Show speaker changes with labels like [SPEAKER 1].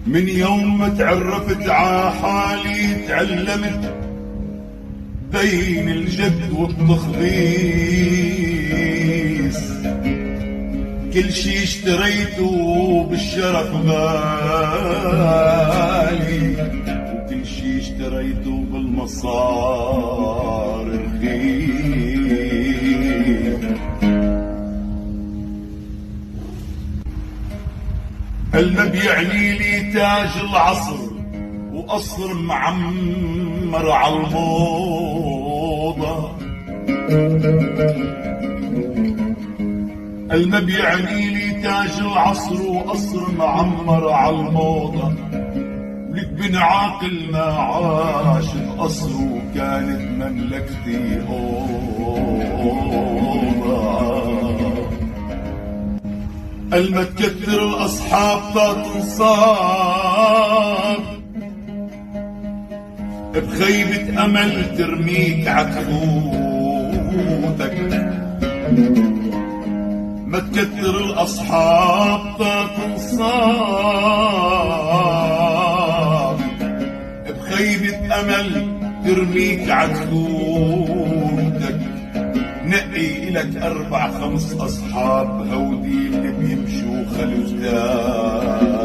[SPEAKER 1] من يوم ما تعرفت عحالي تعلمت بين الجد والتخبيص، كل شي اشتريته بالشرف غالي، وكل شي اشتريته بالمصار رخيص. هل بيعني لي تاج العصر وقصر معمر عالموضة، هل بيعني لي تاج العصر وقصر معمر عالموضة، لك بن عاقل ما عاش القصر وكانت مملكتي أوضة. ما تكثر الأصحاب تنصاب، بخيبة أمل ترميك عكفوتك. ما تكثر الأصحاب تنصاب، بخيبة أمل ترميك عكفوتك. نقي إلك 4 5 أصحاب هودي اللي بيمشوا خلفتك.